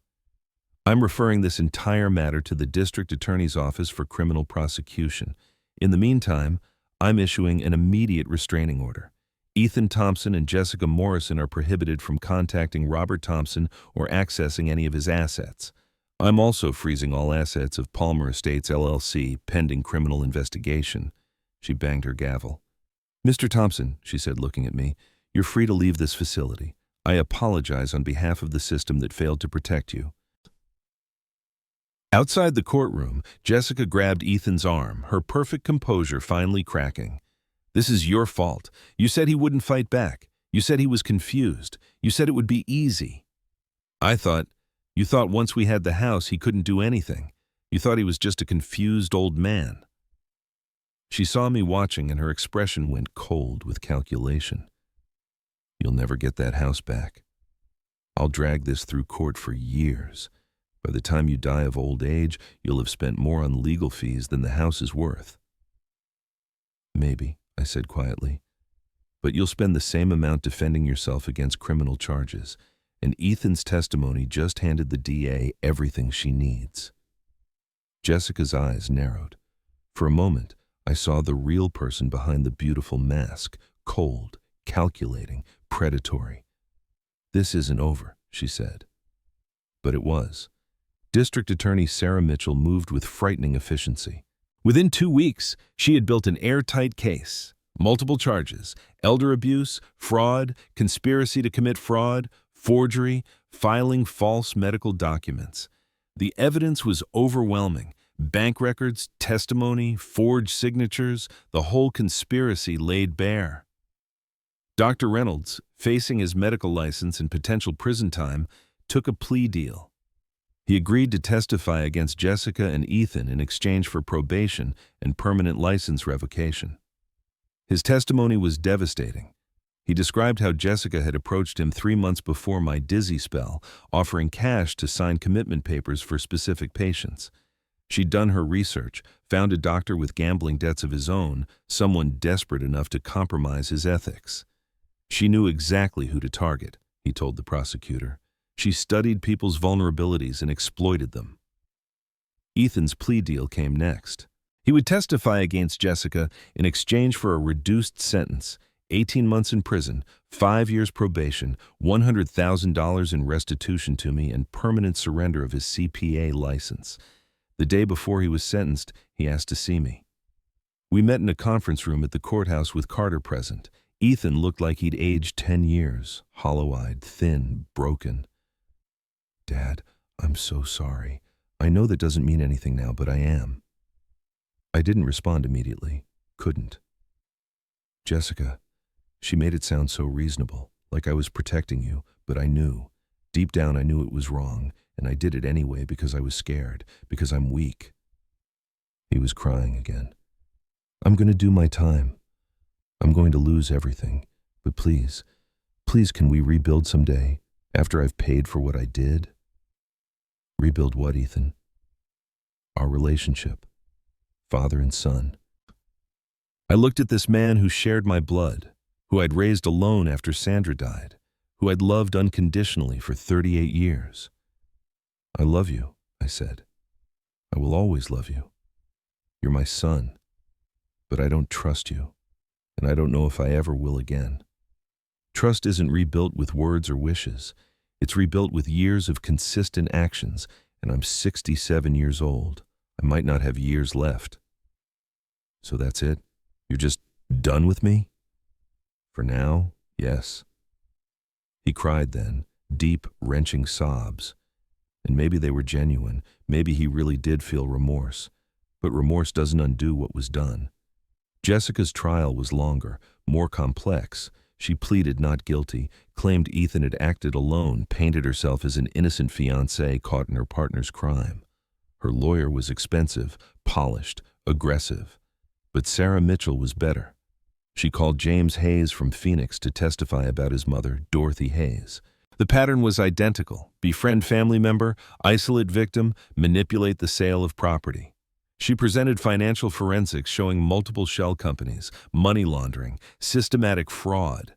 I'm referring this entire matter to the district attorney's office for criminal prosecution. In the meantime, I'm issuing an immediate restraining order. Ethan Thompson and Jessica Morrison are prohibited from contacting Robert Thompson or accessing any of his assets. I'm also freezing all assets of Palmer Estates LLC pending criminal investigation. She banged her gavel. Mr. Thompson, she said, looking at me, you're free to leave this facility. I apologize on behalf of the system that failed to protect you. Outside the courtroom, Jessica grabbed Ethan's arm, her perfect composure finally cracking. This is your fault. You said he wouldn't fight back. You said he was confused. You said it would be easy. You thought once we had the house he couldn't do anything. You thought he was just a confused old man. She saw me watching and her expression went cold with calculation. You'll never get that house back. I'll drag this through court for years. By the time you die of old age, you'll have spent more on legal fees than the house is worth. Maybe, I said quietly, but you'll spend the same amount defending yourself against criminal charges, and Ethan's testimony just handed the DA everything she needs. Jessica's eyes narrowed. For a moment, I saw the real person behind the beautiful mask, cold, calculating, predatory. This isn't over, she said. But it was. District Attorney Sarah Mitchell moved with frightening efficiency. Within 2 weeks, she had built an airtight case. Multiple charges: elder abuse, fraud, conspiracy to commit fraud, forgery, filing false medical documents. The evidence was overwhelming. Bank records, testimony, forged signatures, the whole conspiracy laid bare. Dr. Reynolds, facing his medical license and potential prison time, took a plea deal. He agreed to testify against Jessica and Ethan in exchange for probation and permanent license revocation. His testimony was devastating. He described how Jessica had approached him 3 months before my dizzy spell, offering cash to sign commitment papers for specific patients. She'd done her research, found a doctor with gambling debts of his own, someone desperate enough to compromise his ethics. She knew exactly who to target, he told the prosecutor. She studied people's vulnerabilities and exploited them. Ethan's plea deal came next. He would testify against Jessica in exchange for a reduced sentence, 18 months in prison, 5 years probation, $100,000 in restitution to me, and permanent surrender of his CPA license. The day before he was sentenced, he asked to see me. We met in a conference room at the courthouse with Carter present. Ethan looked like he'd aged 10 years, hollow-eyed, thin, broken. Dad, I'm so sorry. I know that doesn't mean anything now, but I am. I didn't respond immediately. Couldn't. Jessica, she made it sound so reasonable, like I was protecting you, but I knew. Deep down I knew it was wrong, and I did it anyway because I was scared, because I'm weak. He was crying again. I'm going to do my time. I'm going to lose everything, but please, please can we rebuild someday, after I've paid for what I did? Rebuild what, Ethan? Our relationship, father and son. I looked at this man who shared my blood, who I'd raised alone after Sandra died, who I'd loved unconditionally for 38 years. I love you, I said. I will always love you. You're my son, but I don't trust you, and I don't know if I ever will again. Trust isn't rebuilt with words or wishes. It's rebuilt with years of consistent actions, and I'm 67 years old. I might not have years left. So that's it? You're just done with me? For now, yes. He cried then, deep, wrenching sobs. And maybe they were genuine. Maybe he really did feel remorse. But remorse doesn't undo what was done. Jessica's trial was longer, more complex. She pleaded not guilty, claimed Ethan had acted alone, painted herself as an innocent fiancé caught in her partner's crime. Her lawyer was expensive, polished, aggressive. But Sarah Mitchell was better. She called James Hayes from Phoenix to testify about his mother, Dorothy Hayes. The pattern was identical: befriend family member, isolate victim, manipulate the sale of property. She presented financial forensics showing multiple shell companies, money laundering, systematic fraud.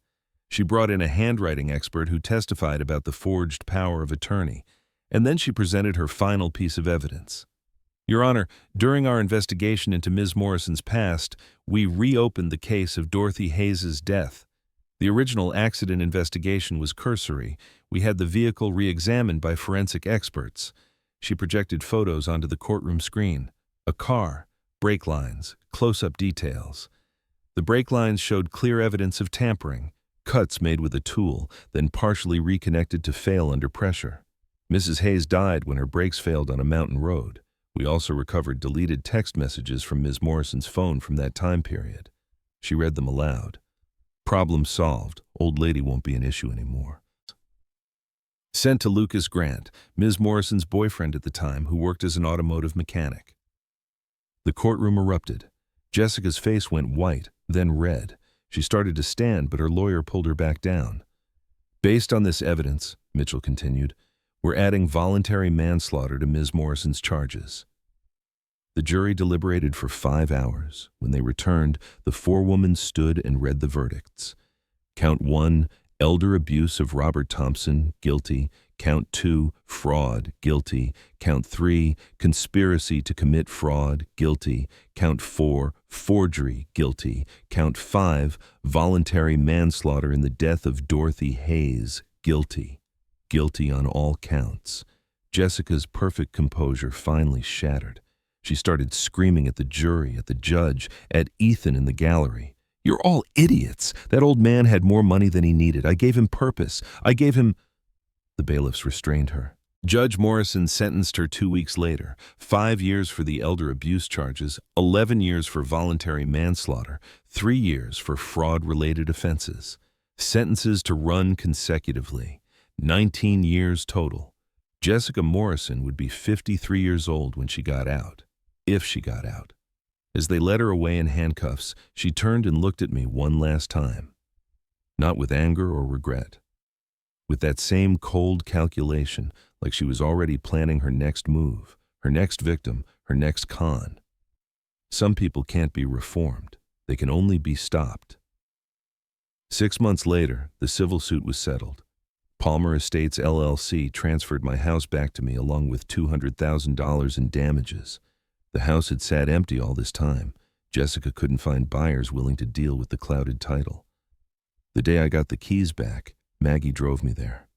She brought in a handwriting expert who testified about the forged power of attorney, and then she presented her final piece of evidence. Your Honor, during our investigation into Ms. Morrison's past, we reopened the case of Dorothy Hayes's death. The original accident investigation was cursory. We had the vehicle re-examined by forensic experts. She projected photos onto the courtroom screen. A car, brake lines, close-up details. The brake lines showed clear evidence of tampering, cuts made with a tool, then partially reconnected to fail under pressure. Mrs. Hayes died when her brakes failed on a mountain road. We also recovered deleted text messages from Ms. Morrison's phone from that time period. She read them aloud. Problem solved. Old lady won't be an issue anymore. Sent to Lucas Grant, Ms. Morrison's boyfriend at the time, who worked as an automotive mechanic. The courtroom erupted. Jessica's face went white, then red. She started to stand, but her lawyer pulled her back down. Based on this evidence, Mitchell continued, we're adding voluntary manslaughter to Ms. Morrison's charges. The jury deliberated for 5 hours. When they returned, the forewoman stood and read the verdicts. Count 1, elder abuse of Robert Thompson, guilty. Count 2, fraud, guilty. Count 3, conspiracy to commit fraud, guilty. Count 4, forgery, guilty. Count 5, voluntary manslaughter in the death of Dorothy Hayes, guilty. Guilty on all counts. Jessica's perfect composure finally shattered. She started screaming at the jury, at the judge, at Ethan in the gallery. You're all idiots. That old man had more money than he needed. I gave him purpose. I gave him... The bailiffs restrained her. Judge Morrison sentenced her 2 weeks later, 5 years for the elder abuse charges, 11 years for voluntary manslaughter, 3 years for fraud-related offenses. Sentences to run consecutively. 19 years total. Jessica Morrison would be 53 years old when she got out, if she got out. As they led her away in handcuffs, she turned and looked at me one last time. Not with anger or regret. With that same cold calculation, like she was already planning her next move, her next victim, her next con. Some people can't be reformed. They can only be stopped. 6 months later, the civil suit was settled. Palmer Estates LLC transferred my house back to me along with $200,000 in damages. The house had sat empty all this time. Jessica couldn't find buyers willing to deal with the clouded title. The day I got the keys back, Maggie drove me there.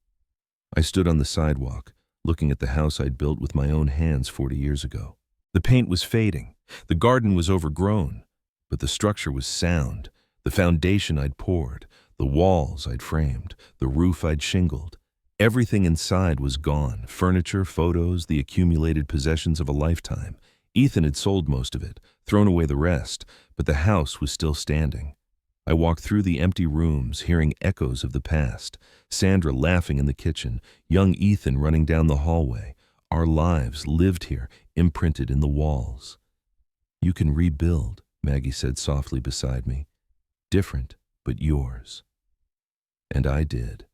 I stood on the sidewalk, looking at the house I'd built with my own hands 40 years ago. The paint was fading. The garden was overgrown. But the structure was sound. The foundation I'd poured. The walls I'd framed, the roof I'd shingled. Everything inside was gone: furniture, photos, the accumulated possessions of a lifetime. Ethan had sold most of it, thrown away the rest, but the house was still standing. I walked through the empty rooms, hearing echoes of the past. Sandra laughing in the kitchen, young Ethan running down the hallway. Our lives lived here, imprinted in the walls. You can rebuild, Maggie said softly beside me. Different, but yours. And I did.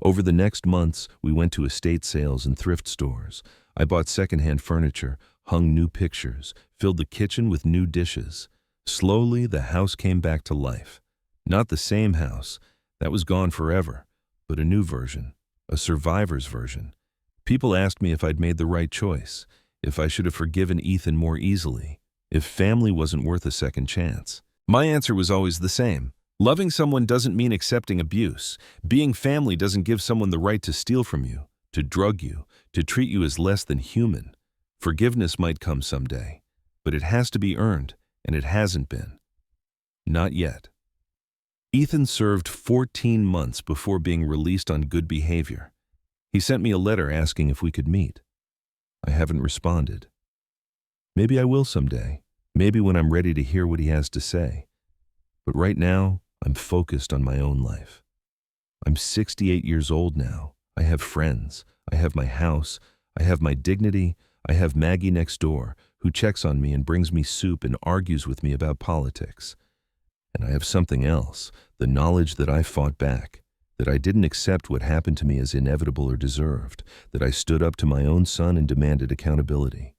Over the next months, we went to estate sales and thrift stores. I bought secondhand furniture, hung new pictures, filled the kitchen with new dishes. Slowly, the house came back to life. Not the same house. That was gone forever. But a new version. A survivor's version. People asked me if I'd made the right choice. If I should have forgiven Ethan more easily. If family wasn't worth a second chance. My answer was always the same. Loving someone doesn't mean accepting abuse. Being family doesn't give someone the right to steal from you, to drug you, to treat you as less than human. Forgiveness might come someday, but it has to be earned, and it hasn't been. Not yet. Ethan served 14 months before being released on good behavior. He sent me a letter asking if we could meet. I haven't responded. Maybe I will someday. Maybe when I'm ready to hear what he has to say. But right now, I'm focused on my own life. I'm 68 years old now. I have friends. I have my house. I have my dignity. I have Maggie next door, who checks on me and brings me soup and argues with me about politics. And I have something else, the knowledge that I fought back, that I didn't accept what happened to me as inevitable or deserved, that I stood up to my own son and demanded accountability.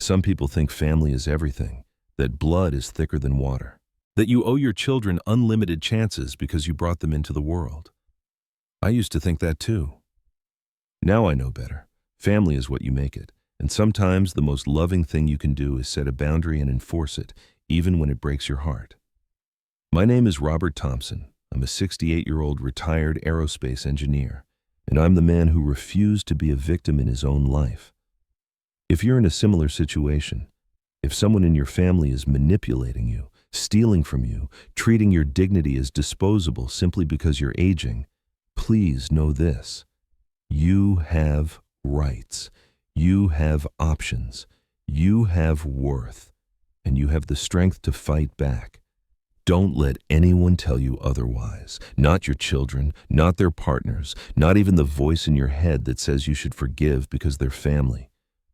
Some people think family is everything, that blood is thicker than water, that you owe your children unlimited chances because you brought them into the world. I used to think that too. Now I know better. Family is what you make it, and sometimes the most loving thing you can do is set a boundary and enforce it, even when it breaks your heart. My name is Robert Thompson. I'm a 68-year-old retired aerospace engineer, and I'm the man who refused to be a victim in his own life. If you're in a similar situation, if someone in your family is manipulating you, stealing from you, treating your dignity as disposable simply because you're aging, please know this. You have rights. You have options. You have worth. And you have the strength to fight back. Don't let anyone tell you otherwise. Not your children, not their partners, not even the voice in your head that says you should forgive because they're family.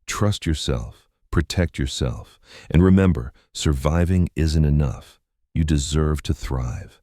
Trust yourself. Protect yourself. And remember, surviving isn't enough. You deserve to thrive.